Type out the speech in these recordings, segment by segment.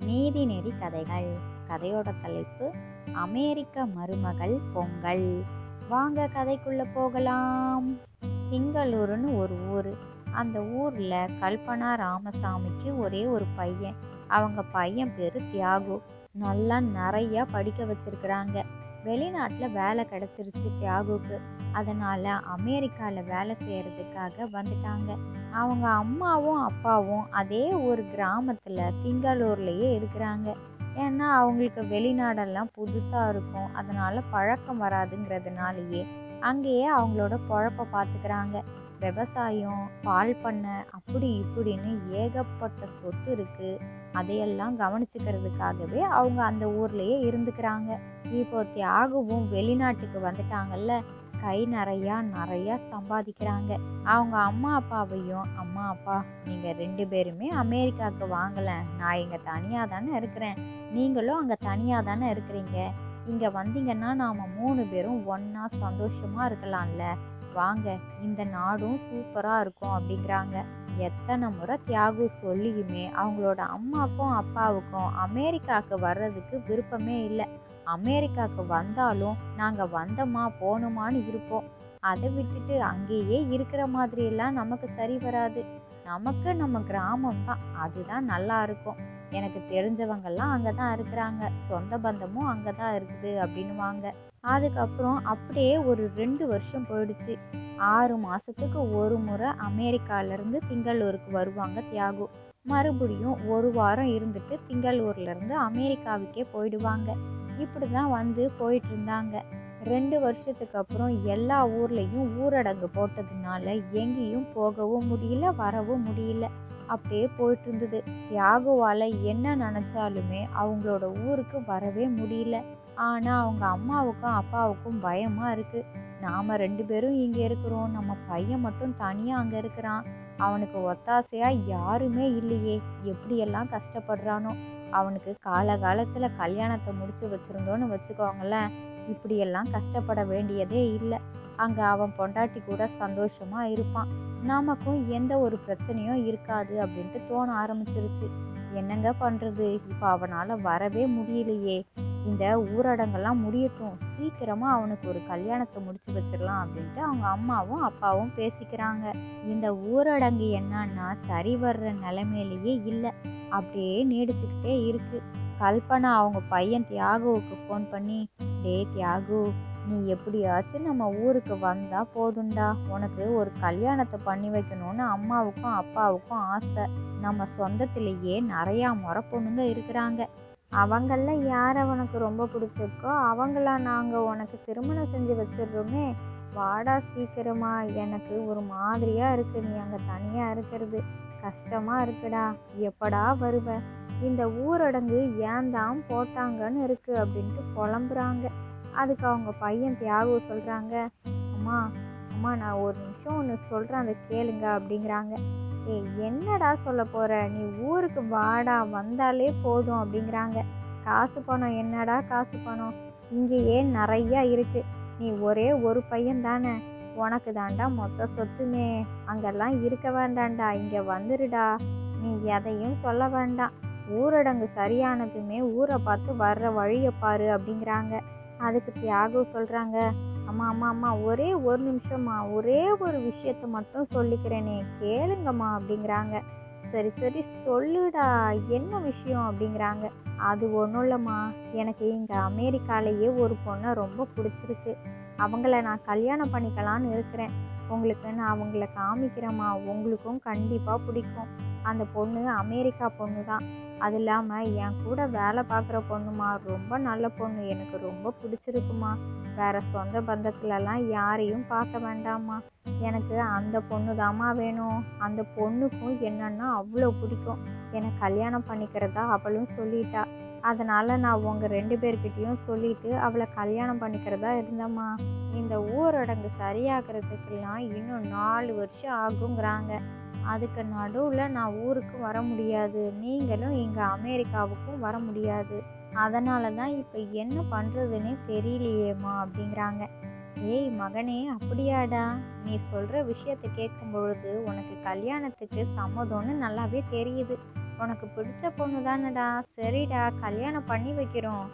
நீதிநெறி கதைகள். கதையோட தலைப்பு அமெரிக்க மருமகள் பொங்கல். வாங்க கதைக்குள்ள போகலாம். திங்களூர்னு ஒரு ஊர். அந்த ஊர்ல கல்பனா ராமசாமிக்கு ஒரே ஒரு பையன். அவங்க பையன் பேரு தியாகு. நல்லா நிறைய படிக்க வச்சிருக்கிறாங்க. வெளிநாட்டில் வேலை கிடைச்சிருச்சு தியாகுக்கு. அதனால அமெரிக்காவில் வேலை செய்யறதுக்காக வந்துட்டாங்க. அவங்க அம்மாவும் அப்பாவும் அதே ஒரு கிராமத்தில் திங்களூர்லேயே இருக்கிறாங்க. ஏன்னா அவங்களுக்கு வெளிநாடெல்லாம் புதுசாக இருக்கும். அதனால பழக்கம் வராதுங்கிறதுனாலயே அங்கேயே அவங்களோட பொழப்ப பார்த்துக்கிறாங்க. விவசாயம், பால் பண்ணை, அப்படி இப்படின்னு ஏகப்பட்ட சொத்து இருக்கு. அதையெல்லாம் கவனிச்சுக்கிறதுக்காகவே அவங்க அந்த ஊர்லேயே இருந்துக்கிறாங்க. இப்போ தியாகுவும் வெளிநாட்டுக்கு வந்துட்டாங்கல்ல, கை நிறையா சம்பாதிக்கிறாங்க. அவங்க அம்மா அப்பாவையும், அம்மா அப்பா நீங்கள் 2 பேருமே அமெரிக்காவுக்கு வாங்கல, நான் இங்கே தனியாக தானே இருக்கிறேன், நீங்களும் அங்கே தனியாக தானே இருக்கிறீங்க, இங்கே வந்தீங்கன்னா நாம் 3 பேரும் ஒன்றா சந்தோஷமாக இருக்கலாம்ல, வாங்க, இந்த நாடும் சூப்பராக இருக்கும் அப்படிங்கிறாங்க. எத்தனை முறை தியாகு சொல்லியுமே அவங்களோட அம்மாவுக்கும் அப்பாவுக்கும் அமெரிக்காவுக்கு வர்றதுக்கு விருப்பமே இல்லை. அமெரிக்காவுக்கு வந்தாலும் நாங்கள் வந்தோமா போனோமான்னு இருப்போம். அதை விட்டுட்டு அங்கேயே இருக்கிற மாதிரியெல்லாம் நமக்கு சரி வராது. நமக்கு நம்ம கிராமம் தான், அதுதான் நல்லா இருக்கும். எனக்கு தெரிஞ்சவங்கெல்லாம் அங்கே தான் இருக்கிறாங்க, சொந்த பந்தமும் அங்கே தான் இருக்குது அப்படின்னுவாங்க. அதுக்கப்புறம் அப்படியே ஒரு 2 வருஷம் போயிடுச்சு. 6 மாதத்துக்கு ஒரு முறை அமெரிக்காவிலேருந்து திங்களூருக்கு வருவாங்க தியாகு. மறுபடியும் ஒரு வாரம் இருந்துட்டு திங்களூர்லேருந்து அமெரிக்காவுக்கே போயிடுவாங்க. இப்படி தான் வந்து போயிட்டு இருந்தாங்க. 2 வருஷத்துக்கு அப்புறம் எல்லா ஊர்லேயும் ஊரடங்கு போட்டதுனால எங்கேயும் போகவும் முடியல, வரவும் முடியல. அப்படியே போயிட்டு இருந்தது. தியாகுவால் என்ன நினச்சாலுமே அவங்களோட ஊருக்கு வரவே முடியல. ஆனால் அவங்க அம்மாவுக்கும் அப்பாவுக்கும் பயமாக இருக்குது. நாம் 2 பேரும் இங்கே இருக்கிறோம், நம்ம பையன் மட்டும் தனியாக அங்கே இருக்கிறான், அவனுக்கு ஒத்தாசையாக யாருமே இல்லையே, எப்படியெல்லாம் கஷ்டப்படுறானோ, அவனுக்கு காலகாலத்தில் கல்யாணத்தை முடிச்சு வச்சுருந்தோன்னு வச்சுக்கோங்களேன், இப்படியெல்லாம் கஷ்டப்பட வேண்டியதே இல்லை. அங்கே அவன் பொண்டாட்டி கூட சந்தோஷமாக இருப்பான், நமக்கும் எந்த ஒரு பிரச்சனையும் இருக்காது அப்படின்ட்டு தோண ஆரம்பிச்சிருச்சு. என்னங்க பண்ணுறது, இப்போ அவனால் வரவே முடியலையே, இந்த ஊரடங்கெல்லாம் முடியட்டும், சீக்கிரமாக அவனுக்கு ஒரு கல்யாணத்தை முடிச்சு வச்சிடலாம் அப்படின்ட்டு அவங்க அம்மாவும் அப்பாவும் பேசிக்கிறாங்க. இந்த ஊரடங்கு என்னன்னா சரி வர்ற நிலைமையிலேயே இல்லை, அப்படியே நீடிச்சுக்கிட்டே இருக்கு. கல்பனா அவங்க பையன் தியாகுவுக்கு ஃபோன் பண்ணி, டே தியாகு, நீ எப்படியாச்சும் நம்ம ஊருக்கு வந்தா போதுண்டா, உனக்கு ஒரு கல்யாணத்தை பண்ணி வைக்கணும்னு அம்மாவுக்கும் அப்பாவுக்கும் ஆசை. நம்ம சொந்தத்திலேயே நிறையா முறை பொண்ணுங்க இருக்கிறாங்க, அவங்கள யார் அவனுக்கு ரொம்ப பிடிச்சிருக்கோ அவங்கள நாங்கள் உனக்கு திருமணம் செஞ்சு வச்சிடுறோமே, வாடா சீக்கிரமா, எனக்கு ஒரு மாதிரியாக இருக்குது, நீ அங்கே தனியாக இருக்கிறது கஷ்டமாக இருக்குடா, எப்படா வருவ, இந்த ஊரடங்கு ஏன் தான் போட்டாங்கன்னு இருக்குது அப்படின்ட்டு புலம்புறாங்க. அதுக்கு அவங்க பையன் தியாகு சொல்கிறாங்க, அம்மா அம்மா நான் ஒரு நிமிஷம் ஒன்று சொல்கிறேன், அதை கேளுங்க அப்படிங்கிறாங்க. ஏய் என்னடா சொல்ல போகிற, நீ ஊருக்கு வாடா, வந்தாலே போதும் அப்படிங்கிறாங்க. காசு பணம் என்னடா காசு பணம், இங்கேயே நிறையா இருக்குது, நீ ஒரே ஒரு பையன் தானே, உனக்கு தாண்டா மொத்த சொத்துமே, அங்கெல்லாம் இருக்க வேண்டாம்டா, இங்கே வந்துடுடா, நீ எதையும் சொல்ல வேண்டாம், ஊரடங்கு சரியானதுமே ஊரை பார்த்து வர்ற வழியை பாரு அப்படிங்கிறாங்க. அதுக்கு தியாகு சொல்கிறாங்க, அம்மா அம்மா அம்மா ஒரே ஒரு நிமிஷம்மா, ஒரே ஒரு விஷயத்தை மட்டும் சொல்லிக்கிறேனே கேளுங்கம்மா அப்படிங்கிறாங்க. சரி சரி சொல்லுடா, என்ன விஷயம் அப்படிங்கிறாங்க. அது ஒன்றும் இல்லைம்மா, எனக்கு இங்கே அமெரிக்காலேயே ஒரு பொண்ணை ரொம்ப பிடிச்சிருக்கு, அவங்கள நான் கல்யாணம் பண்ணிக்கலான்னு இருக்கிறேன், உங்களுக்கு நான் அவங்கள காமிக்கிறேம்மா, உங்களுக்கும் கண்டிப்பாக பிடிக்கும், அந்த பொண்ணு அமெரிக்கா பொண்ணு தான், அது இல்லாமல் என் கூட வேலை பார்க்குற பொண்ணுமா, ரொம்ப நல்ல பொண்ணு, எனக்கு ரொம்ப பிடிச்சிருக்குமா, வேறு சொந்த பந்தத்துலலாம் யாரையும் பார்க்க வேண்டாம்மா, எனக்கு அந்த பொண்ணு தாம்மா வேணும், அந்த பொண்ணுக்கும் என்னன்னா அவ்வளோ பிடிக்கும், என்னை கல்யாணம் பண்ணிக்கிறதா அவளும் சொல்லிட்டா, அதனால் நான் உங்கள் 2 பேர்கிட்டையும் சொல்லிவிட்டு அவளை கல்யாணம் பண்ணிக்கிறதா இருந்தம்மா, இந்த ஊரடங்கு சரியாகிறதுக்கெல்லாம் இன்னும் 4 வருஷம் ஆகுங்கிறாங்க, அதுக்கு நடுவில் நான் ஊருக்கு வர முடியாது, நீங்களும் இங்கே அமெரிக்காவுக்கும் வர முடியாது, அதனால தான் இப்போ என்ன பண்ணுறதுன்னே தெரியலையேம்மா அப்படிங்கிறாங்க. ஏய் மகனே, அப்படியாடா, நீ சொல்கிற விஷயத்தை கேட்கும் பொழுது உனக்கு கல்யாணத்துக்கு சம்மதம்னு நல்லாவே தெரியுது, உனக்கு பிடிச்ச பொண்ணு தானடா, சரிடா கல்யாணம் பண்ணி வைக்கிறோம்.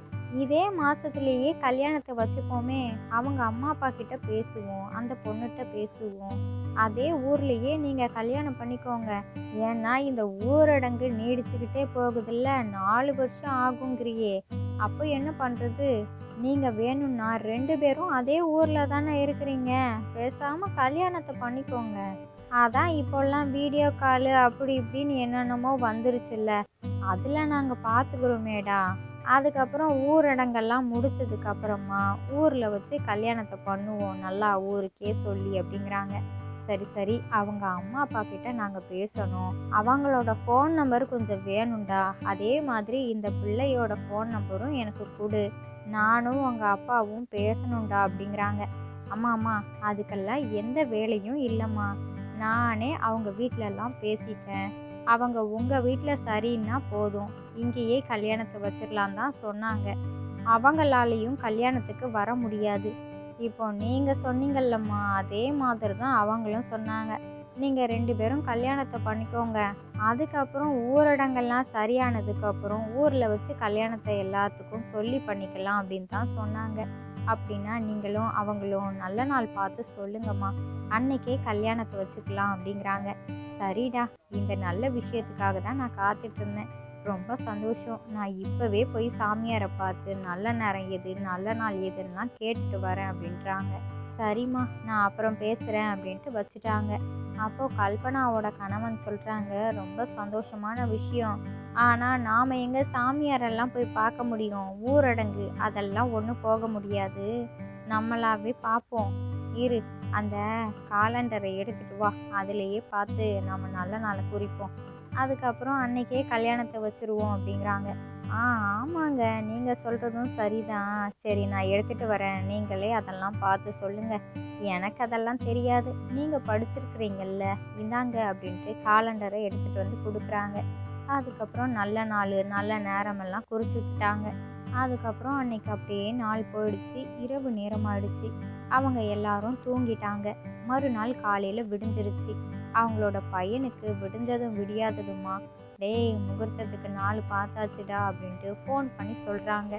இதே மாசத்துலேயே கல்யாணத்தை வச்சுப்போமே. அவங்க அம்மா அப்பா கிட்ட பேசுவோம், அந்த பொண்ணுகிட்ட பேசுவோம். அதே ஊர்லேயே நீங்கள் கல்யாணம் பண்ணிக்கோங்க. ஏன்னா இந்த ஊரடங்கு நீடிச்சுக்கிட்டே போகுதுல்ல, 4 வருஷம் ஆகுங்கிறியே. அப்போ என்ன பண்ணுறது? நீங்கள் வேணும்னா 2 பேரும் அதே ஊரில் தானே இருக்கிறீங்க, பேசாமல் கல்யாணத்தை பண்ணிக்கோங்க. அதான் இப்போல்லாம் வீடியோ காலு அப்படி இப்படின்னு என்னென்னமோ வந்துருச்சுல்ல, அதில் நாங்கள் பார்த்துக்குறோமேடா. அதுக்கப்புறம் ஊரடங்கெல்லாம் முடிச்சதுக்கப்புறமா ஊரில் வச்சு கல்யாணத்தை பண்ணுவோம், நல்லா ஊருக்கே சொல்லி அப்படிங்கிறாங்க. சரி சரி, அவங்க அம்மா அப்பா கிட்ட நாங்கள் பேசணும், அவங்களோட ஃபோன் நம்பர் கொஞ்சம் வேணும்டா. அதே மாதிரி இந்த பிள்ளையோட ஃபோன் நம்பரும் எனக்கு கொடு, நானும் உங்கள் அப்பாவும் பேசணும்டா அப்படிங்கிறாங்க. அம்மா அம்மா, அதுக்கெல்லாம் எந்த வேலையும் இல்லைம்மா. நானே அவங்க வீட்டிலலாம் பேசிட்டேன். அவங்க உங்கள் வீட்டில் சரின்னா போதும், இங்கேயே கல்யாணத்தை வச்சிடலாம் தான் சொன்னாங்க. அவங்களாலேயும் கல்யாணத்துக்கு வர முடியாது. இப்போ நீங்கள் சொன்னீங்கல்லம்மா, அதே மாதிரி தான் அவங்களும் சொன்னாங்க. நீங்கள் 2 பேரும் கல்யாணத்தை பண்ணிக்கோங்க. அதுக்கப்புறம் ஊரடங்கெல்லாம் சரியானதுக்கப்புறம் ஊரில் வச்சு கல்யாணத்தை எல்லாத்துக்கும் சொல்லி பண்ணிக்கலாம் அப்படின்னு தான் சொன்னாங்க. அப்படின்னா நீங்களும் அவங்களும் நல்ல நாள் பார்த்து சொல்லுங்கம்மா, அன்னைக்கே கல்யாணத்தை வச்சுக்கலாம் அப்படிங்கிறாங்க. சரிடா, இந்த நல்ல விஷயத்துக்காக தான் நான் காத்துட்டு இருந்தேன். ரொம்ப சந்தோஷம். நான் இப்போவே போய் சாமியாரை பார்த்து நல்ல நேரம் எது, நல்ல நாள் எதுன்னெலாம் கேட்டுட்டு வரேன் அப்படின்றாங்க. சரிம்மா, நான் அப்புறம் பேசுகிறேன் அப்படின்ட்டு வச்சுட்டாங்க. அப்போது கல்பனாவோட கணவன் சொல்கிறாங்க, ரொம்ப சந்தோஷமான விஷயம். ஆனால் நாம் எங்கே சாமியாரெல்லாம் போய் பார்க்க முடியும், ஊரடங்கு, அதெல்லாம் ஒன்றும் போக முடியாது. நம்மளாவே பார்ப்போம். இரு, அந்த காலண்டரை எடுத்துகிட்டு வா, அதிலேயே பார்த்து நம்ம நல்ல நாளை குறிப்போம். அதுக்கப்புறம் அன்னைக்கே கல்யாணத்தை வச்சுருவோம் அப்படிங்கிறாங்க. ஆமாங்க, நீங்கள் சொல்கிறதும் சரிதான். சரி, நான் எடுத்துகிட்டு வரேன், நீங்களே அதெல்லாம் பார்த்து சொல்லுங்கள், எனக்கு அதெல்லாம் தெரியாது, நீங்கள் படிச்சிருக்கிறீங்கல்ல, இந்தாங்க அப்படின்ட்டு காலண்டரை எடுத்துகிட்டு வந்து கொடுக்குறாங்க. அதுக்கப்புறம் நல்ல நாள் நல்ல நேரமெல்லாம் குறிச்சிக்கிட்டாங்க. அதுக்கப்புறம் அன்னைக்கு அப்படியே நாள் போயிடுச்சு, இரவு நேரமாயிடுச்சு. அவங்க எல்லாரும் தூங்கிட்டாங்க. மறுநாள் காலையில் விடிஞ்சிருச்சு. அவங்களோட பையனுக்கு விடிஞ்சதும் விடியாததுமா, டேய் முகூர்த்தத்துக்கு நாள் பார்த்தாச்சுடா அப்படின்ட்டு ஃபோன் பண்ணி சொல்கிறாங்க.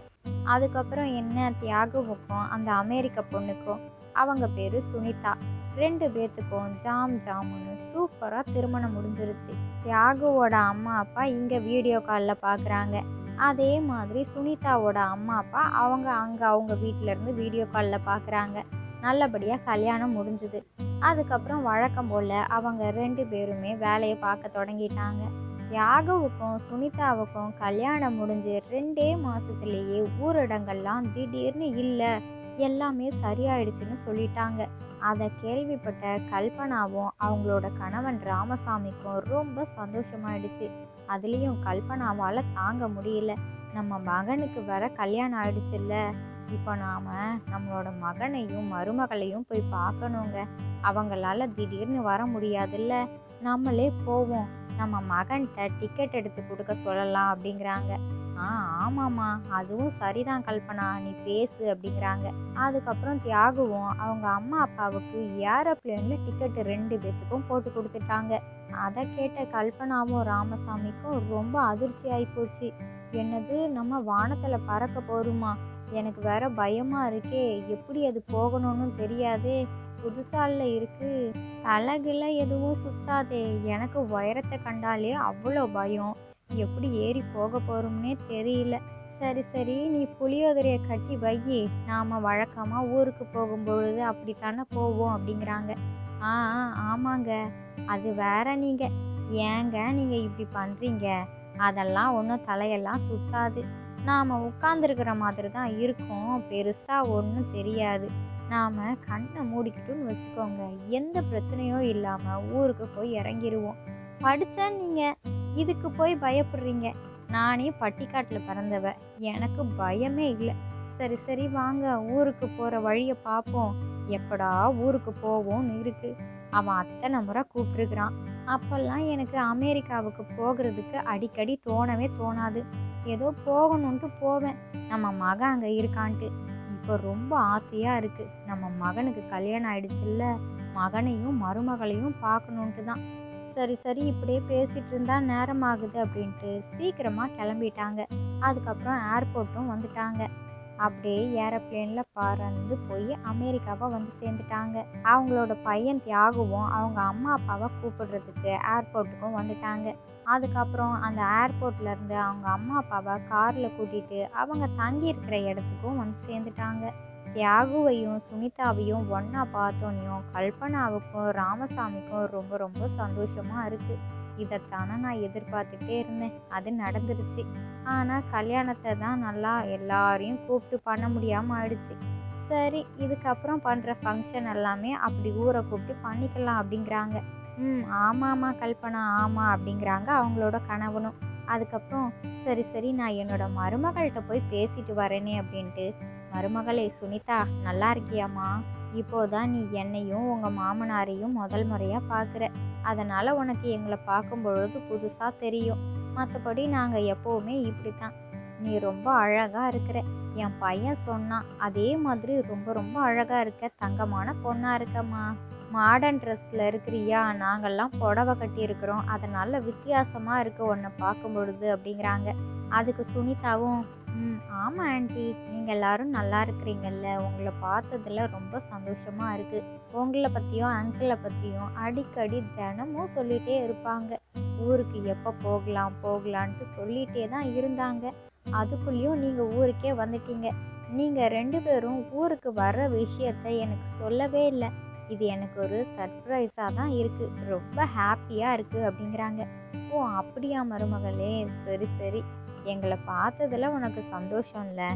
அதுக்கப்புறம் என்ன, தியாகுவுக்கும் அந்த அமெரிக்க பொண்ணுக்கும், அவங்க பேர் சுனிதா, 2 பேர்த்துக்கும் ஜாம் ஜாமுன்னு சூப்பராக திருமணம் முடிஞ்சிருச்சு. தியாகுவோட அம்மா அப்பா இங்கே வீடியோ காலில் பார்க்குறாங்க. அதே மாதிரி சுனிதாவோட அம்மா அப்பா அவங்க வீட்டிலேருந்து வீடியோ காலில் பார்க்குறாங்க. நல்லபடியாக கல்யாணம் முடிஞ்சுது. அதுக்கப்புறம் வழக்கம் போல் அவங்க 2 பேருமே வேலையை பார்க்க தொடங்கிட்டாங்க. தியாகுவுக்கும் சுனிதாவுக்கும் கல்யாணம் முடிஞ்சு 2 மாதத்துலேயே ஊரடங்கெல்லாம் திடீர்னு இல்லை, எல்லாமே சரியாயிடுச்சுன்னு சொல்லிட்டாங்க. அதை கேள்விப்பட்ட கல்பனாவும் அவங்களோட கணவன் ராமசாமிக்கும் ரொம்ப சந்தோஷமாயிடுச்சு. அதுலேயும் கல்பனாவால் தாங்க முடியல. நம்ம மகனுக்கு வர கல்யாணம் ஆயிடுச்சுல்ல, இப்போ நாம் நம்மளோட மகனையும் மருமகளையும் போய் பார்க்கணுங்க. அவங்களால திடீர்னு வர முடியாதுல்ல, நம்மளே போவோம், நம்ம மகன்கிட்ட டிக்கெட் எடுத்து கொடுக்க சொல்லலாம் அப்படிங்கிறாங்க. ஆமாம்மா, அதுவும் சரிதான் கல்பனா, நீ பேசு அப்படிங்கிறாங்க. அதுக்கப்புறம் தியாகுவும் அவங்க அம்மா அப்பாவுக்கு ஏரோப்ளேனில் டிக்கெட்டு 2 பேர்த்துக்கும் போட்டு கொடுத்துட்டாங்க. அதை கேட்ட கல்பனாவும் ராமசாமிக்கும் ரொம்ப அதிர்ச்சி ஆகிப்போச்சு. என்னது, நம்ம வானத்தில் பறக்க போகிறோமா? எனக்கு வேற பயமாக இருக்கே, எப்படி அது போகணும்னு தெரியாதே, புதுசால இருக்குது, தலைகில எதுவும் சுத்தாதே, எனக்கு உயரத்தை கண்டாலே அவ்வளோ பயம், எப்படி ஏறி போக போகிறோம்னே தெரியல. சரி சரி, நீ புளியோதரையை கட்டி வை, நாம் வழக்கமாக ஊருக்கு போகும்பொழுது அப்படித்தானே போவோம் அப்படிங்கிறாங்க. ஆமாங்க, அது வேற, நீங்கள் ஏங்க நீங்கள் இப்படி பண்ணுறீங்க? அதெல்லாம் ஒன்றும் தலையெல்லாம் சுத்தாது, நாம் உட்காந்துருக்கிற மாதிரி தான் இருக்கும், பெருசாக ஒன்றும் தெரியாது. நாம் கண்ணை மூடிக்கிட்டுன்னு வச்சுக்கோங்க, எந்த பிரச்சனையும் இல்லாமல் ஊருக்கு போய் இறங்கிடுவோம். படித்தா நீங்கள் இதுக்கு போய் பயப்படுறீங்க, நானே பட்டிக்காட்டில் பிறந்தவ, எனக்கு பயமே இல்லை. சரி சரி வாங்க, ஊருக்கு போகிற வழியை பார்ப்போம், எப்படா ஊருக்கு போவோம்னு இருக்குது. அவன் அத்தனை முறை கூப்பிட்டுருக்கிறான். அப்போல்லாம் எனக்கு அமெரிக்காவுக்கு போகிறதுக்கு அடிக்கடி தோணவே தோணாது, ஏதோ போகணுன்ட்டு போவேன், நம்ம மகன் அங்கே இருக்கான்ட்டு. இப்போ ரொம்ப ஆசையாக இருக்குது, நம்ம மகனுக்கு கல்யாணம் ஆயிடுச்சுல்ல, மகனையும் மருமகளையும் பார்க்கணுன்ட்டு தான். சரி சரி இப்படியே பேசிகிட்டு இருந்தா நேரம் ஆகுது அப்படின்ட்டு சீக்கிரமாக கிளம்பிட்டாங்க. அதுக்கப்புறம் ஏர்போர்ட்டும் வந்துட்டாங்க. அப்படியே ஏரோப்ளேனில் பறந்து போய் அமெரிக்காவை வந்து சேர்ந்துட்டாங்க. அவங்களோட பையன் தியாகுவும் அவங்க அம்மா அப்பாவை கூப்பிடுறதுக்கு ஏர்போர்ட்டுக்கும் வந்துட்டாங்க. அதுக்கப்புறம் அந்த ஏர்போர்ட்லேருந்து அவங்க அம்மா அப்பாவை காரில் கூட்டிகிட்டு அவங்க தங்கி இருக்கிற இடத்துக்கும் வந்து சேர்ந்துட்டாங்க. தியாகுவையும் சுனிதாவையும் ஒன்றா பார்த்தோன்னையும் கல்பனாவுக்கும் ராமசாமிக்கும் ரொம்ப ரொம்ப சந்தோஷமாக இருக்குது. இதைத்தானே நான் எதிர்பார்த்துட்டே இருந்தேன். அது நடந்துருச்சு. ஆனால் கல்யாணத்தை தான் நல்லா எல்லாரையும் கூப்பிட்டு பண்ண முடியாமல் ஆயிடுச்சு. சரி, இதுக்கப்புறம் பண்ணுற ஃபங்க்ஷன் எல்லாமே அப்படி ஊரை கூப்பிட்டு பண்ணிக்கலாம் அப்படிங்கிறாங்க. ஆமாம்மா கல்பனா, ஆமாம் அப்படிங்கிறாங்க அவங்களோட கணவனும். அதுக்கப்புறம் சரி சரி நான் என்னோட மருமகள்கிட்ட போய் பேசிட்டு வரேனே அப்படின்ட்டு, மருமகளே சுனிதா நல்லா இருக்கியாம்மா? இப்போதான் நீ என்னையும் உங்கள் மாமனாரையும் முதல் முறையாக பார்க்குற. அதனால் உனக்கு எங்களை பார்க்கும் பொழுது புதுசாக தெரியும். மற்றபடி நாங்கள் எப்போவுமே இப்படி தான். நீ ரொம்ப அழகாக இருக்கிற. என் பையன் சொன்னான், அதே மாதிரி ரொம்ப ரொம்ப அழகாக இருக்க, தங்கமான பொண்ணாக இருக்கம்மா. மாடர்ன் ட்ரெஸ்ஸில் இருக்கிறியா? நாங்கள்லாம் புடவை கட்டியிருக்கிறோம், அதனால் வித்தியாசமாக இருக்குது உன்னை பார்க்கும் பொழுது அப்படிங்கிறாங்க. அதுக்கு சுனிதாவும் ஆமாம் ஆண்டி, நீங்கள் எல்லோரும் நல்லா இருக்கிறீங்கல்ல, உங்களை பார்த்ததில் ரொம்ப சந்தோஷமாக இருக்குது. உங்களை பற்றியும் அங்கிளை பற்றியும் அடிக்கடி தினமும் சொல்லிகிட்டே இருப்பாங்க. ஊருக்கு எப்போ போகலாம் போகலான்ட்டு சொல்லிகிட்டே தான் இருந்தாங்க. அதுக்குள்ளேயும் நீங்கள் ஊருக்கே வந்துட்டீங்க. நீங்கள் 2 பேரும் ஊருக்கு வர்ற விஷயத்த எனக்கு சொல்லவே இல்லை. இது எனக்கு ஒரு சர்ப்ரைஸாக தான் இருக்குது. ரொம்ப ஹாப்பியாக இருக்குது அப்படிங்கிறாங்க. ஓ அப்படியா மருமகளே, சரி சரி. எங்களை பார்த்ததில் உனக்கு சந்தோஷம் இல்லை,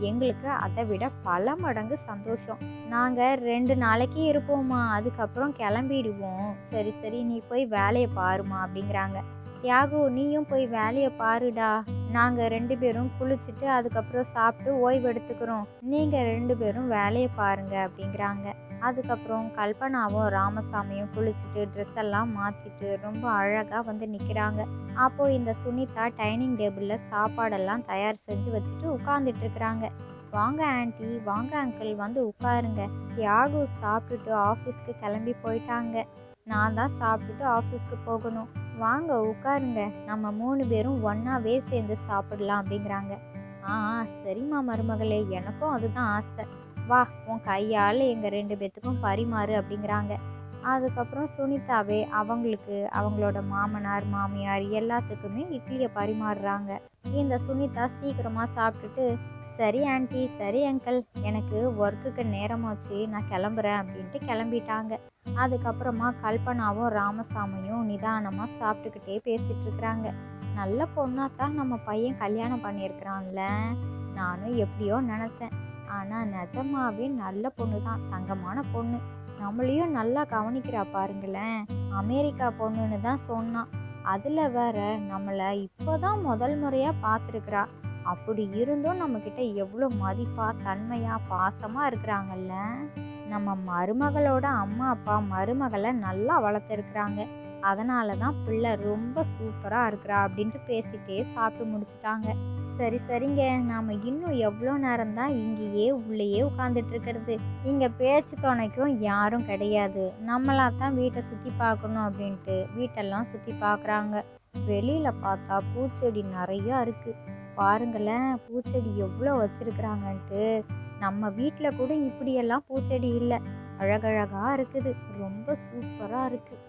எங்களுக்கு அதை விட பல மடங்கு சந்தோஷம். நாங்கள் 2 நாளைக்கு இருப்போம்மா, அதுக்கப்புறம் கிளம்பிடுவோம். சரி சரி நீ போய் வேலையை பாருமா அப்படிங்கிறாங்க. தியாகு நீயும் போய் வேலையை பாருடா, நாங்கள் 2 பேரும் குளிச்சுட்டு அதுக்கப்புறம் சாப்பிட்டு ஓய்வு எடுத்துக்கிறோம், நீங்கள் 2 பேரும் வேலையை பாருங்க அப்படிங்கிறாங்க. அதுக்கப்புறம் கல்பனாவும் ராமசாமியும் குளிச்சுட்டு ட்ரெஸ் எல்லாம் மாற்றிட்டு ரொம்ப அழகாக வந்து நிற்கிறாங்க. அப்போது இந்த சுனிதா டைனிங் டேபிளில் சாப்பாடெல்லாம் தயார் செஞ்சு வச்சுட்டு உட்காந்துட்டு இருக்கிறாங்க. வாங்க ஆண்டி, வாங்க அங்கிள், வந்து உட்காருங்க. தியாகு சாப்பிட்டுட்டு ஆஃபீஸ்க்கு கிளம்பி போயிட்டாங்க. நான் தான் சாப்பிட்டுட்டு ஆஃபீஸ்க்கு போகணும். வாங்க உட்காருங்க, நம்ம 3 பேரும் ஒன்றாவே சேர்ந்து சாப்பிடலாம் அப்படிங்கிறாங்க. சரிம்மா மருமகளே, எனக்கும் அதுதான் ஆசை. வா, உன் கையால் எங்கள் 2 பேத்துக்கும் பரிமாறு அப்படிங்கிறாங்க. அதுக்கப்புறம் சுனிதாவே அவங்களுக்கு அவங்களோட மாமனார் மாமியார் எல்லாத்துக்குமே இட்லியை பரிமாறுறாங்க. இந்த சுனிதா சீக்கிரமாக சாப்பிட்டுட்டு சரி ஆண்டி, சரி அங்கிள், எனக்கு ஒர்க்குக்கு நேரமாச்சு, நான் கிளம்புறேன் அப்படின்ட்டு கிளம்பிட்டாங்க. அதுக்கப்புறமா கல்பனாவும் ராமசாமியும் நிதானமாக சாப்பிட்டுக்கிட்டே பேசிகிட்டு இருக்கிறாங்க. நல்ல பொண்ணாத்தான் நம்ம பையன் கல்யாணம் பண்ணியிருக்கிறான்ல, நானும் எப்படியோ நினச்சேன். ஆனால் நிஜமாவே நல்ல பொண்ணு தான், தங்கமான பொண்ணு. நம்மளையும் நல்லா கவனிக்கிறா பாருங்களேன். அமெரிக்கா பொண்ணுன்னு தான் சொன்னான். அதில் வேற நம்மளை இப்போ தான் முதல் முறையாக பார்த்துருக்குறா. அப்படி இருந்தும் நம்மக்கிட்ட எவ்வளோ மதிப்பாக தன்மையாக பாசமாக இருக்கிறாங்கல்ல. நம்ம மருமகளோட அம்மா அப்பா மருமகளை நல்லா வளர்த்துருக்குறாங்க. அதனால தான் பிள்ளை ரொம்ப சூப்பராக இருக்கிறா அப்படின்ட்டு பேசிகிட்டே சாப்பிட்டு முடிச்சிட்டாங்க. சரி சரிங்க, நாம் இன்னும் எவ்வளோ நேரம்தான் இங்கேயே உள்ளேயே உட்காந்துட்டு இருக்கிறது? இங்கே பேச்சு துணைக்கும் யாரும் கிடையாது. நம்மளாக தான் வீட்டை சுற்றி பார்க்கணும் அப்படின்ட்டு வீட்டெல்லாம் சுற்றி பார்க்குறாங்க. வெளியில் பார்த்தா பூச்செடி நிறையா இருக்குது. பாருங்களேன், பூச்செடி எவ்வளோ வச்சுருக்குறாங்கன்ட்டு. நம்ம வீட்டில் கூட இப்படியெல்லாம் பூச்செடி இல்லை. அழகழகாக இருக்குது, ரொம்ப சூப்பராக இருக்குது.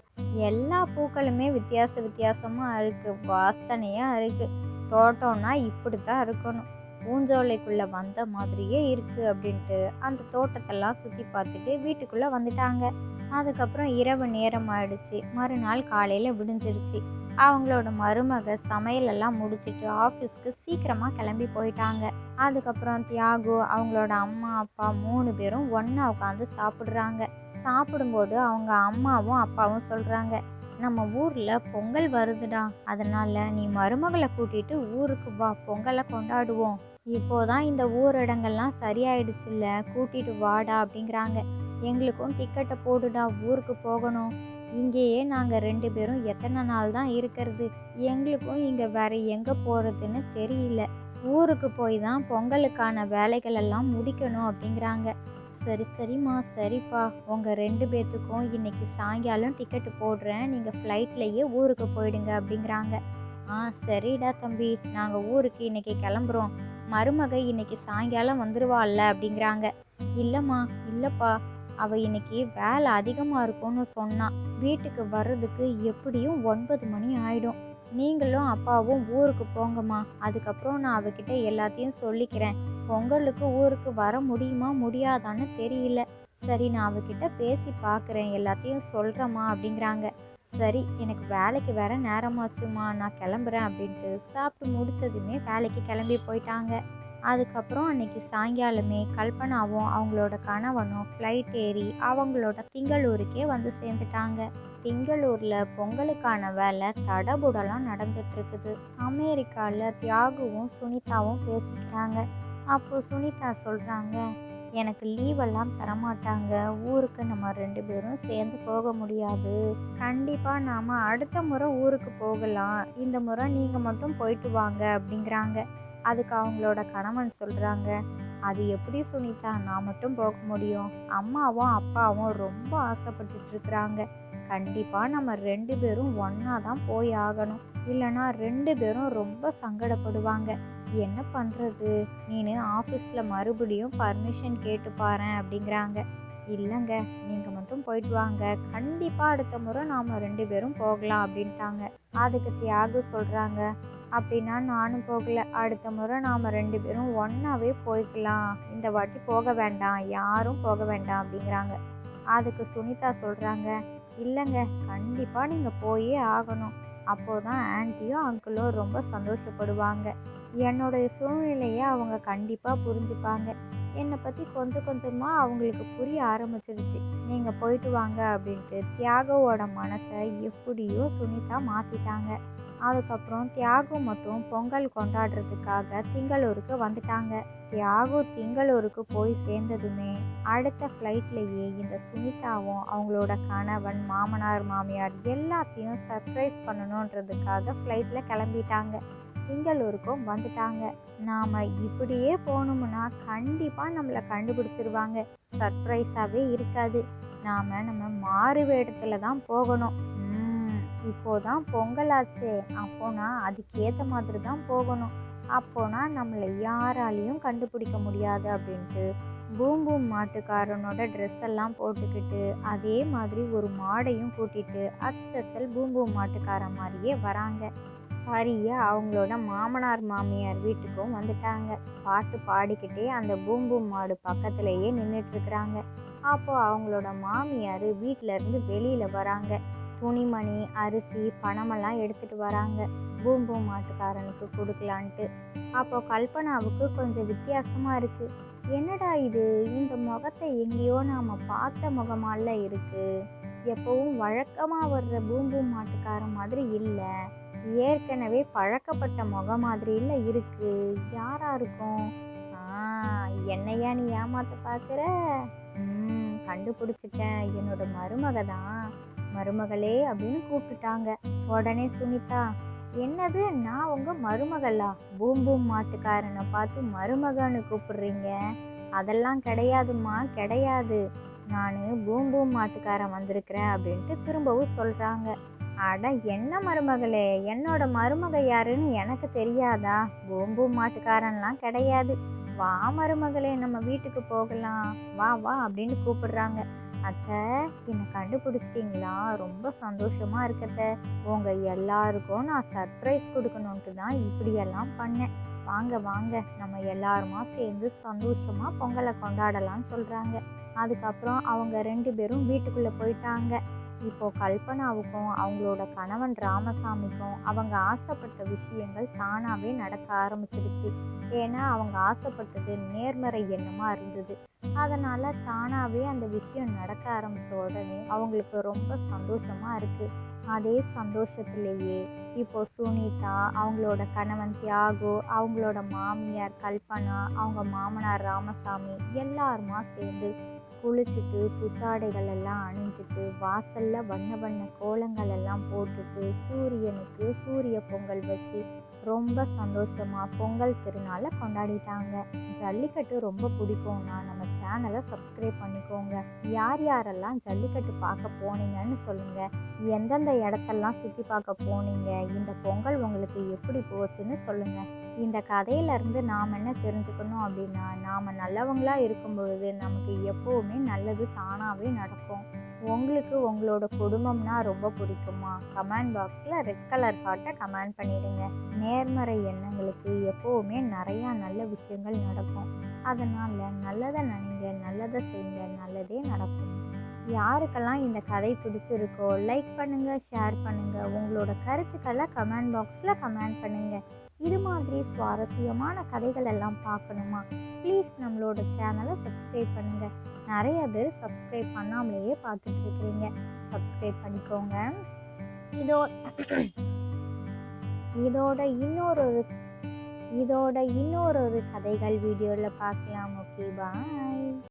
எல்லா பூக்களுமே வித்தியாச வித்தியாசமாக இருக்குது, வாசனையாக இருக்குது. தோட்டம்னா இப்படி தான் இருக்கணும், பூஞ்சோலைக்குள்ளே வந்த மாதிரியே இருக்குது அப்படின்ட்டு அந்த தோட்டத்தெல்லாம் சுற்றி பார்த்துட்டு வீட்டுக்குள்ளே வந்துட்டாங்க. அதுக்கப்புறம் இரவு நேரம் ஆயிடுச்சு. மறுநாள் காலையில் விடிஞ்சிருச்சு. அவங்களோட மருமக சமையலெல்லாம் முடிச்சுட்டு ஆஃபீஸ்க்கு சீக்கிரமாக கிளம்பி போயிட்டாங்க. அதுக்கப்புறம் தியாகு அவங்களோட அம்மா அப்பா 3 பேரும் ஒன்றா உட்காந்து சாப்பிட்றாங்க. சாப்பிடும்போது அவங்க அம்மாவும் அப்பாவும் சொல்கிறாங்க, நம்ம ஊரில் பொங்கல் வருதுடா, அதனால் நீ மருமகளை கூட்டிகிட்டு ஊருக்கு வா, பொங்கலை கொண்டாடுவோம். இப்போதான் இந்த ஊரடங்கெல்லாம் சரியாயிடுச்சுல்ல, கூட்டிகிட்டு வாடா அப்படிங்கிறாங்க. எங்களுக்கும் டிக்கெட்டை போடுடா, ஊருக்கு போகணும். இங்கேயே நாங்கள் 2 பேரும் எத்தனை நாள் தான் இருக்கிறது? எங்களுக்கும் இங்கே வேற எங்கே போகிறதுன்னு தெரியல. ஊருக்கு போய் தான் பொங்கலுக்கான வேலைகள் எல்லாம் முடிக்கணும் அப்படிங்கிறாங்க. சரி சரிம்மா சரிப்பா, உங்கள் 2 பேர்த்துக்கும் இன்னைக்கு சாயங்காலம் டிக்கெட்டு போடுறேன், நீங்கள் ஃப்ளைட்லேயே ஊருக்கு போயிடுங்க அப்படிங்கிறாங்க. ஆ சரிடா தம்பி, நாங்கள் ஊருக்கு இன்னைக்கு கிளம்புறோம், மருமக இன்னைக்கு சாயங்காலம் வந்துடுவாள்ல அப்படிங்கிறாங்க. இல்லைம்மா இல்லைப்பா, அவள் இன்னைக்கு வேலை அதிகமாக இருக்கும்னு சொன்னா, வீட்டுக்கு வர்றதுக்கு எப்படியும் 9 மணி ஆயிடும். நீங்களும் அப்பாவும் ஊருக்கு போங்கம்மா, அதுக்கப்புறம் நான் அவகிட்ட எல்லாத்தையும் சொல்லிக்கிறேன். பொங்கலுக்கு ஊருக்கு வர முடியுமா முடியாதான்னு தெரியல. சரி நான் அவகிட்ட பேசி பார்க்குறேன், எல்லாத்தையும் சொல்கிறேம்மா அப்படிங்கிறாங்க. சரி எனக்கு வேலைக்கு வேற நேரமாச்சுமா, நான் கிளம்புறேன் அப்படின்ட்டு சாப்பிட்டு முடிச்சதுமே வேலைக்கு கிளம்பி போயிட்டாங்க. அதுக்கப்புறம் அன்னைக்கு சாயங்காலமே கல்பனாவும் அவங்களோட கணவனும் ஃப்ளைட் ஏறி அவங்களோட திங்களூருக்கே வந்து சேர்ந்துட்டாங்க. திங்களூரில் பொங்கலுக்கான வேலை தடபுடலாம் நடந்துட்டு இருக்குது. அமெரிக்காவில் தியாகுவும் சுனிதாவும் பேசிக்கிறாங்க. அப்போ சுனிதா சொல்கிறாங்க, எனக்கு லீவெல்லாம் தரமாட்டாங்க, ஊருக்கு நம்ம 2 பேரும் சேர்ந்து போக முடியாது, கண்டிப்பாக நாம் அடுத்த முறை ஊருக்கு போகலாம், இந்த முறை நீங்கள் மட்டும் போயிட்டு வாங்க அப்படிங்கிறாங்க. அதுக்கு அவங்களோட கணவன் சொல்கிறாங்க, அது எப்படி சுனிதா நான் மட்டும் போக முடியும், அம்மாவும் அப்பாவும் ரொம்ப ஆசைப்பட்டுட்டு இருக்கிறாங்க, கண்டிப்பாக நம்ம 2 பேரும் ஒன்றா தான் போய் ஆகணும், இல்லைனா 2 பேரும் ரொம்ப சங்கடப்படுவாங்க, என்ன பண்ணுறது, நீனு ஆஃபீஸில் மறுபடியும் பர்மிஷன் கேட்டு பாரேன் அப்படிங்கிறாங்க. இல்லைங்க, நீங்கள் மட்டும் போயிட்டு வாங்க, கண்டிப்பாக அடுத்த முறை நாம் 2 பேரும் போகலாம் அப்படின்ட்டாங்க. அதுக்கு தியாகு சொல்கிறாங்க, அப்படின்னா நானும் போகல, அடுத்த முறை நாம் 2 பேரும் ஒன்றாவே போய்க்கலாம், இந்த வாட்டி போக வேண்டாம், யாரும் போக வேண்டாம் அப்படிங்கிறாங்க. அதுக்கு சுனிதா சொல்கிறாங்க, இல்லைங்க, கண்டிப்பாக நீங்கள் போயே ஆகணும், அப்போதான் ஆன்ட்டியும் அங்கிளும் ரொம்ப சந்தோஷப்படுவாங்க, என்னுடைய சூழ்நிலையை அவங்க கண்டிப்பாக புரிஞ்சுப்பாங்க, என்னை பற்றி கொஞ்சம் கொஞ்சமாக அவங்களுக்கு புரிய ஆரம்பிச்சிருச்சு, நீங்கள் போயிட்டு வாங்க அப்படின்ட்டு தியாகுவோட மனசை எப்படியோ சுனிதா மாற்றிட்டாங்க. அதுக்கப்புறம் தியாகு மட்டும் பொங்கல் கொண்டாடுறதுக்காக திங்களூருக்கு வந்துட்டாங்க. தியாகு திங்களூருக்கு போய் சேர்ந்ததுமே அடுத்த ஃப்ளைட்லேயே இந்த சுனிதாவும் அவங்களோட கணவன் மாமனார் மாமியார் எல்லாத்தையும் சர்ப்ரைஸ் பண்ணணுன்றதுக்காக ஃப்ளைட்டில் கிளம்பிட்டாங்க. திங்களூருக்கும் வந்துட்டாங்க. நாம் இப்படியே போனோம்னா கண்டிப்பாக நம்மளை கண்டுபிடிச்சிருவாங்க, சர்ப்ரைஸாகவே இருக்காது, நம்ம மாறு வேடத்தில் தான் போகணும், இப்போதான் பொங்கலாச்சே, அப்போனா அதுக்கேற்ற மாதிரி தான் போகணும், அப்போனா நம்மளை யாராலையும் கண்டுபிடிக்க முடியாது அப்படின்ட்டு பூம் பூம் மாட்டுக்காரனோட ட்ரெஸ் எல்லாம் போட்டுக்கிட்டு அதே மாதிரி ஒரு மாடையும் கூட்டிட்டு அச்சசல் பூம் பூம் மாட்டுக்காரன் மாதிரியே வராங்க. சரியா அவங்களோட மாமனார் மாமியார் வீட்டுக்கும் வந்துட்டாங்க. பாட்டு பாடிக்கிட்டே அந்த பூம் பூம் மாடு பக்கத்துலேயே நின்றுட்டு இருக்கிறாங்க. அப்போ அவங்களோட மாமியார் வீட்டில இருந்து வெளியில வராங்க. துணிமணி அரிசி பணமெல்லாம் எடுத்துட்டு வராங்க, பூம் பூம் மாட்டுக்காரனுக்கு கொடுக்கலான்ட்டு. அப்போ கல்பனாவுக்கு கொஞ்சம் வித்தியாசமா இருக்கு. என்னடா இது, இந்த முகத்தை எங்கேயோ நாம பார்த்த முகமால இருக்கு, எப்பவும் வழக்கமா வர்ற பூம் பூம் மாட்டுக்காரன் மாதிரி இல்லை, ஏற்கனவே பழக்கப்பட்ட முகம் மாதிரில இருக்கு, யாரா இருக்கும்? என்னையா நீ ஏமாத்த பார்க்குற? கண்டுபிடிச்சிட்டேன், என்னோட மருமக தான், மருமகளே அப்படின்னு கூப்பிட்டுட்டாங்க. உடனே சுனிதா, என்னது நான் உங்க மருமகளா? பூம் பூம் மாட்டுக்காரனை பார்த்து மருமகன்னு கூப்பிடுறீங்க? அதெல்லாம் கிடையாதுமா, கிடையாது, நான் பூம் பூம் மாட்டுக்காரன் வந்திருக்கிறேன் அப்படின்ட்டு திரும்பவும் சொல்றாங்க. அட என்ன மருமகளே, என்னோட மருமக யாருன்னு எனக்கு தெரியாதா? பூம் பூம் மாட்டுக்காரன்லாம் கிடையாது, வா மருமகளே நம்ம வீட்டுக்கு போகலாம், வா வா அப்படின்னு கூப்பிடுறாங்க. அத்தை, என்னை கண்டுபிடிச்சிட்டிங்களா? ரொம்ப சந்தோஷமா இருக்கத்த, உங்க எல்லாருக்கும் நான் சர்ப்ரைஸ் கொடுக்கணுன்ட்டு தான் இப்படியெல்லாம் பண்ணேன், வாங்க வாங்க நம்ம எல்லாருமா சேர்ந்து சந்தோஷமா பொங்கலை கொண்டாடலாம்னு சொல்றாங்க. அதுக்கப்புறம் அவங்க 2 பேரும் வீட்டுக்குள்ள போயிட்டாங்க. இப்போ கல்பனாவுக்கும் அவங்களோட கணவன் ராமசாமிக்கும் அவங்க ஆசைப்பட்ட விஷயங்கள் தானாகவே நடக்க ஆரம்பிச்சிடுச்சு. ஏன்னா அவங்க ஆசைப்பட்டது நேர்மறை எண்ணமாக இருந்தது. அதனால் தானாகவே அந்த விஷயம் நடக்க ஆரம்பித்த உடனே அவங்களுக்கு ரொம்ப சந்தோஷமாக இருக்குது. அதே சந்தோஷத்துலேயே இப்போ சுனிதா, அவங்களோட கணவன் தியாகு, அவங்களோட மாமியார் கல்பனா, அவங்க மாமனார் ராமசாமி எல்லாருமா சேர்ந்து குளிச்சுட்டு புத்தாடைகள் எல்லாம் அணிஞ்சிட்டு வாசல்ல வண்ண வண்ண கோலங்கள் எல்லாம் போட்டுட்டு சூரியனுக்கு சூரிய பொங்கல் வச்சு ரொம்ப சந்தோஷமாக பொங்கல் திருநாளை கொண்டாடிட்டாங்க. ஜல்லிக்கட்டு ரொம்ப பிடிக்கும்னா நம்ம சேனலை சப்ஸ்கிரைப் பண்ணிக்கோங்க. யார் யாரெல்லாம் ஜல்லிக்கட்டு பார்க்க போனீங்கன்னு சொல்லுங்கள். எந்தெந்த இடத்தெல்லாம் சுற்றி பார்க்க போனீங்க, இந்த பொங்கல் உங்களுக்கு எப்படி போச்சுன்னு சொல்லுங்கள். இந்த கதையிலேருந்து நாம் என்ன தெரிஞ்சுக்கணும் அப்படின்னா, நாம் நல்லவங்களாக இருக்கும் பொழுது நமக்கு எப்போவுமே நல்லது தானாகவே நடக்கும். உங்களுக்கு உங்களோட குடும்பம்னா ரொம்ப பிடிக்குமா? கமெண்ட் பாக்ஸில் ரெட் கலர் ஹார்ட்டை கமெண்ட் பண்ணிடுங்க. நேர்மறை எண்ணங்களுக்கு எப்போவுமே நிறையா நல்ல விஷயங்கள் நடக்கும். அதனால் நல்லதை நினைங்க, நல்லதை செய்யுங்க, நல்லதே நடக்கும். யாருக்கெல்லாம் இந்த கதை பிடிச்சிருக்கோ லைக் பண்ணுங்கள், ஷேர் பண்ணுங்கள். உங்களோட கருத்துக்களை கமெண்ட் பாக்ஸில் கமெண்ட் பண்ணுங்கள். இது மாதிரி சுவாரஸ்யமான கதைகள் எல்லாம் பார்க்கணுமா? ப்ளீஸ் நம்மளோட சேனலை சப்ஸ்கிரைப் பண்ணுங்கள். நிறைய பேர் சப்ஸ்கிரைப் பண்ணாமலேயே பார்த்துட்டு இருக்கிறீங்க. சப்ஸ்கிரைப் பண்ணிக்கோங்க. இதோ இதோட இன்னொரு கதைகள் வீடியோவில் பார்க்கலாம். ஓகே, பாய்.